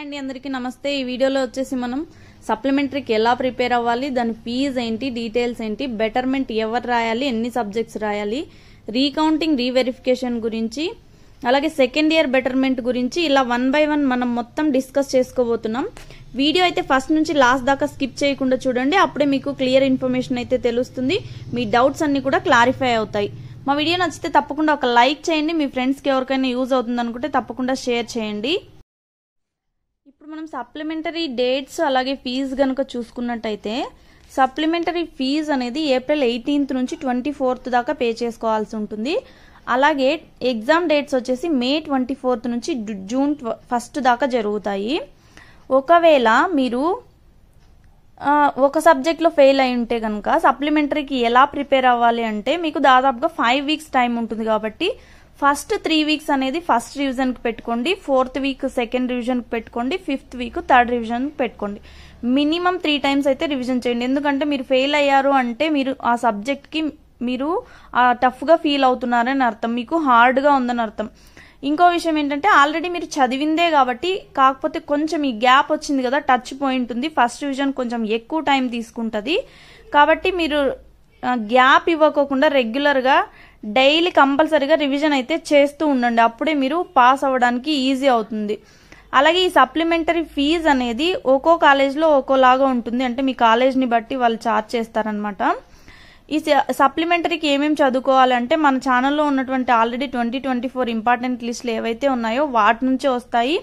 Hi అండి, అందరికీ నమస్తే. ఈ వీడియోలో వచ్చేసి మనం సప్లిమెంటరీకి ఎలా ప్రిపేర్ అవ్వాలి, దాని ఫీజ్ ఏంటి, డీటెయిల్స్ ఏంటి, బెటర్మెంట్ ఎవరు రాయాలి, ఎన్ని సబ్జెక్ట్స్ రాయాలి, రీకౌంటింగ్ రీవెరిఫికేషన్ గురించి, అలాగే సెకండ్ ఇయర్ బెటర్మెంట్ గురించి ఇలా 1 by 1 మనం మొత్తం డిస్కస్ చేసుకోబోతున్నాం. వీడియో అయితే ఫస్ట్ నుంచి లాస్ట్ దాకా స్కిప్ చేయకుండా చూడండి, అప్పుడే మీకు క్లియర్ ఇన్ఫర్మేషన్ అయితే తెలుస్తుంది. మీ డౌట్స్ అన్ని కూడా క్లారిఫై అవుతాయి. మా వీడియో నచ్చితే తప్పకుండా ఒక లైక్ చేయండి. మీ ఫ్రెండ్స్కి ఎవరికైనా యూజ్ అవుతుంది అనుకుంటే తప్పకుండా షేర్ చేయండి. ఇప్పుడు మనం సప్లిమెంటరీ డేట్స్ అలాగే ఫీజు కనుక చూసుకున్నట్టయితే సప్లిమెంటరీ ఫీజు అనేది ఏప్రిల్ 18th నుంచి 24th దాకా పే చేసుకోవాల్సి ఉంటుంది. అలాగే ఎగ్జామ్ డేట్స్ వచ్చేసి మే 24th నుంచి జూన్ 1st దాకా జరుగుతాయి. ఒకవేళ మీరు ఒక సబ్జెక్ట్లో ఫెయిల్ అయి ఉంటే కనుక సప్లిమెంటరీకి ఎలా ప్రిపేర్ అవ్వాలి అంటే మీకు దాదాపుగా 5 weeks టైం ఉంటుంది. కాబట్టి ఫస్ట్ 3 weeks అనేది ఫస్ట్ రివిజన్కి పెట్టుకోండి, 4th week సెకండ్ రివిజన్కి పెట్టుకోండి, 5th week థర్డ్ రివిజన్కి పెట్టుకోండి. మినిమం 3 times అయితే రివిజన్ చేయండి. ఎందుకంటే మీరు ఫెయిల్ అయ్యారు అంటే మీరు ఆ సబ్జెక్ట్కి మీరు టఫ్గా ఫీల్ అవుతున్నారని అర్థం, మీకు హార్డ్గా ఉందని అర్థం. ఇంకో విషయం ఏంటంటే ఆల్రెడీ మీరు చదివిందే కాబట్టి, కాకపోతే కొంచెం ఈ గ్యాప్ వచ్చింది కదా, టచ్ పాయింట్ ఉంది, ఫస్ట్ రివిజన్ కొంచెం ఎక్కువ టైం తీసుకుంటుంది. కాబట్టి మీరు గ్యాప్ ఇవ్వకోకుండా రెగ్యులర్గా డైలీ కంపల్సరీగా రివిజన్ అయితే చేస్తూ ఉండండి. అప్పుడే మీరు పాస్ అవ్వడానికి ఈజీ అవుతుంది. అలాగే ఈ సప్లిమెంటరీ ఫీజు అనేది ఒక్కో కాలేజ్లో ఒక్కోలాగా ఉంటుంది. అంటే మీ కాలేజ్ని బట్టి వాళ్ళు ఛార్జ్ చేస్తారనమాట. ఈ సప్లిమెంటరీకి ఏమేమి చదువుకోవాలంటే మన ఛానల్లో ఉన్నటువంటి ఆల్రెడీ 2024 ఇంపార్టెంట్ లిస్టులు ఏవైతే ఉన్నాయో వాటి నుంచే వస్తాయి.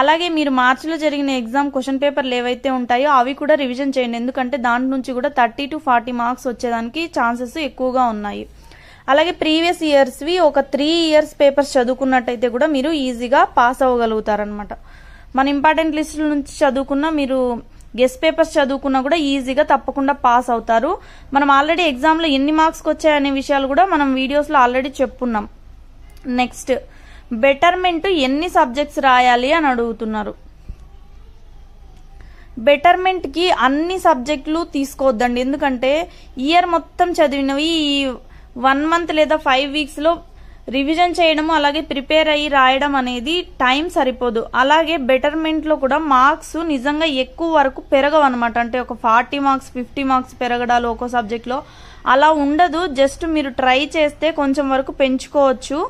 అలాగే మీరు మార్చిలో జరిగిన ఎగ్జామ్ క్వశ్చన్ పేపర్లు ఏవైతే ఉంటాయో అవి కూడా రివిజన్ చేయండి. ఎందుకంటే దాని నుంచి కూడా 30 to 40 మార్క్స్ వచ్చేదానికి ఛాన్సెస్ ఎక్కువగా ఉన్నాయి. అలాగే ప్రీవియస్ ఇయర్స్వి ఒక 3 years పేపర్స్ చదువుకున్నట్టయితే కూడా మీరు ఈజీగా పాస్ అవ్వగలుగుతారనమాట. మన ఇంపార్టెంట్ లిస్టుల నుంచి చదువుకున్న మీరు గెస్ట్ పేపర్స్ చదువుకున్నా కూడా ఈజీగా తప్పకుండా పాస్ అవుతారు. మనం ఆల్రెడీ ఎగ్జామ్లో ఎన్ని మార్క్స్కి వచ్చాయనే విషయాలు కూడా మనం వీడియోస్లో ఆల్రెడీ చెప్పుకున్నాం. నెక్స్ట్ బెటర్మెంట్ ఎన్ని సబ్జెక్ట్స్ రాయాలి అని అడుగుతున్నారు. బెటర్మెంట్కి అన్ని సబ్జెక్టులు తీసుకోవద్దండి. ఎందుకంటే ఇయర్ మొత్తం చదివినవి 1 month లేదా 5 weeksలో రివిజన్ చేయడము అలాగే ప్రిపేర్ అయ్యి రాయడం అనేది టైం సరిపోదు. అలాగే బెటర్మెంట్లో కూడా మార్క్స్ నిజంగా ఎక్కువ వరకు పెరగవు అనమాట. అంటే ఒక 40 marks 50 marks పెరగడాలు ఒక్కో సబ్జెక్ట్లో అలా ఉండదు. జస్ట్ మీరు ట్రై చేస్తే కొంచెం వరకు పెంచుకోవచ్చు.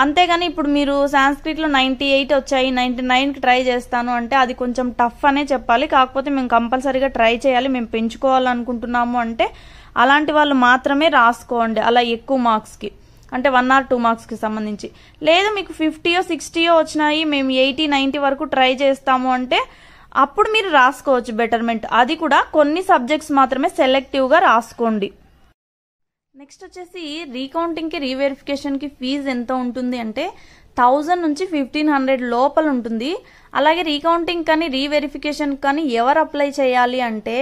అంతేగాని ఇప్పుడు మీరు సాంస్క్రిట్లో 98 వచ్చాయి 99కి ట్రై చేస్తాను అంటే అది కొంచెం టఫ్ అనే చెప్పాలి. కాకపోతే మేము కంపల్సరీగా ట్రై చేయాలి, మేము పెంచుకోవాలనుకుంటున్నాము అంటే అలాంటి వాళ్ళు మాత్రమే రాసుకోండి. అలా ఎక్కువ మార్క్స్కి అంటే 1 or 2 marksకి సంబంధించి. లేదు మీకు 50 or 60 వచ్చినాయి, మేము 80 90 వరకు ట్రై చేస్తాము అంటే అప్పుడు మీరు రాసుకోవచ్చు బెటర్మెంట్. అది కూడా కొన్ని సబ్జెక్ట్స్ మాత్రమే సెలెక్టివ్గా రాసుకోండి. నెక్స్ట్ వచ్చేసి రీకౌంటింగ్కి రీవెరిఫికేషన్కి ఫీజు ఎంత ఉంటుంది అంటే 1000 నుంచి 1500 లోపల ఉంటుంది. అలాగే రీకౌంటింగ్ కానీ రీవెరిఫికేషన్ కానీ ఎవరు అప్లై చేయాలి అంటే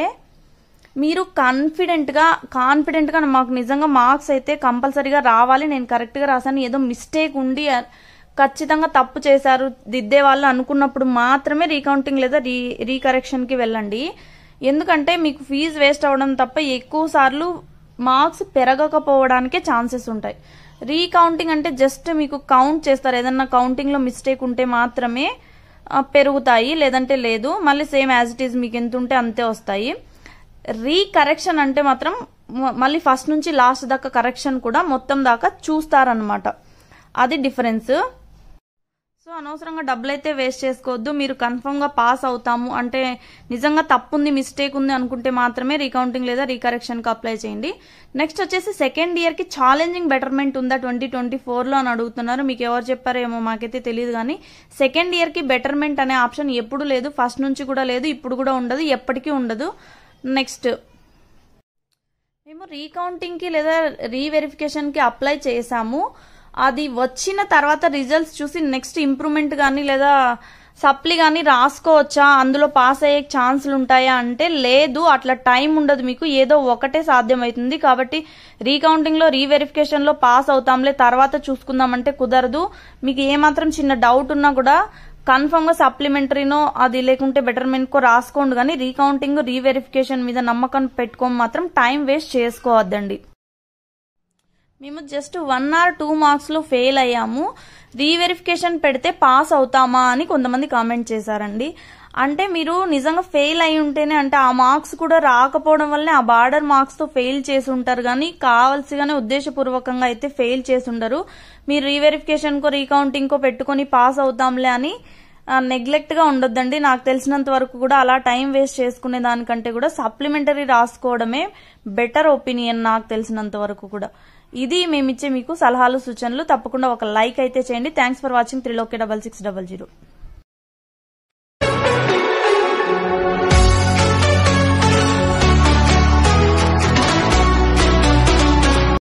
మీరు కాన్ఫిడెంట్గా మాకు నిజంగా మార్క్స్ అయితే కంపల్సరీగా రావాలి, నేను కరెక్ట్గా రాశాను, ఏదో మిస్టేక్ ఉండి ఖచ్చితంగా తప్పు చేశారు దిద్దే వాళ్ళు అనుకున్నప్పుడు మాత్రమే రీకౌంటింగ్ లేదా రీకరెక్షన్కి వెళ్ళండి. ఎందుకంటే మీకు ఫీజు వేస్ట్ అవ్వడం తప్ప ఎక్కువ సార్లు మార్క్స్ పెరగకపోవడానికే ఛాన్సెస్ ఉంటాయి. రీకౌంటింగ్ అంటే జస్ట్ మీకు కౌంట్ చేస్తారు, ఏదన్నా కౌంటింగ్లో మిస్టేక్ ఉంటే మాత్రమే పెరుగుతాయి, లేదంటే లేదు. మళ్ళీ సేమ్ యాజ్ ఇట్ ఈజ్ మీకు ఎంత ఉంటే అంతే వస్తాయి. రీకరెక్షన్ అంటే మాత్రం మళ్ళీ ఫస్ట్ నుంచి లాస్ట్ దాకా కరెక్షన్ కూడా మొత్తం దాకా చూస్తారనమాట. అది డిఫరెన్స్. సో అనవసరంగా డబ్బులు అయితే వేస్ట్ చేసుకోవద్దు. మీరు కన్ఫర్మ్గా పాస్ అవుతాము అంటే నిజంగా తప్పు ఉంది మిస్టేక్ ఉంది అనుకుంటే మాత్రమే రీకౌంటింగ్ లేదా రీకరెక్షన్కి అప్లై చేయండి. నెక్స్ట్ వచ్చేసి సెకండ్ ఇయర్కి ఛాలెంజింగ్ బెటర్మెంట్ ఉందా 2024లో అని అడుగుతున్నారు. మీకు ఎవరు చెప్పారేమో మాకైతే తెలియదు, కానీ సెకండ్ ఇయర్కి బెటర్మెంట్ అనే ఆప్షన్ ఎప్పుడు లేదు, ఫస్ట్ నుంచి కూడా లేదు, ఇప్పుడు కూడా ఉండదు, ఎప్పటికీ ఉండదు. నెక్స్ట్ మేము రీకౌంటింగ్కి లేదా రీవెరిఫికేషన్కి అప్లై చేసాము, అది వచ్చిన తర్వాత రిజల్ట్స్ చూసి నెక్స్ట్ ఇంప్రూవ్మెంట్ కానీ లేదా సప్లీ కానీ రాసుకోవచ్చా, అందులో పాస్ అయ్యే ఛాన్సులు ఉంటాయా అంటే లేదు, అట్లా టైం ఉండదు మీకు, ఏదో ఒకటే సాధ్యమవుతుంది. కాబట్టి రీకౌంటింగ్లో రీవెరిఫికేషన్లో పాస్ అవుతాంలే తర్వాత చూసుకుందామంటే కుదరదు. మీకు ఏమాత్రం చిన్న డౌట్ ఉన్నా కూడా కన్ఫర్మ్గా సప్లిమెంటరీనో అది లేకుంటే బెటర్మెంట్కో రాసుకోండి. కానీ రీకౌంటింగ్ రీవెరిఫికేషన్ మీద నమ్మకం పెట్టుకోని మాత్రం టైం వేస్ట్ చేసుకోవద్దండి. మేము జస్ట్ 1 or 2 మార్క్స్లో ఫెయిల్ అయ్యాము, రీవెరిఫికేషన్ పెడితే పాస్ అవుతామా అని కొంతమంది కామెంట్ చేశారండి. అంటే మీరు నిజంగా ఫెయిల్ అయి ఉంటేనే, అంటే ఆ మార్క్స్ కూడా రాకపోవడం వల్లనే ఆ బార్డర్ మార్క్స్ తో ఫెయిల్ చేసి ఉంటారు, కానీ కావాల్సిగానే ఉద్దేశపూర్వకంగా అయితే ఫెయిల్ చేసి ఉండరు. మీరు రీవెరిఫికేషన్ కో రీకౌంటింగ్ కో పెట్టుకుని పాస్ అవుతాంలే అని నెగ్లెక్ట్ గా ఉండొద్దండి. నాకు తెలిసినంత వరకు కూడా అలా టైం వేస్ట్ చేసుకునే దానికంటే కూడా సప్లిమెంటరీ రాసుకోవడమే బెటర్ ఒపీనియన్ నాకు తెలిసినంత వరకు కూడా. ఇది మేమిచ్చే మీకు సలహాలు సూచనలు. తప్పకుండా ఒక లైక్ అయితే చేయండి. Thanks for watching 3loki6600.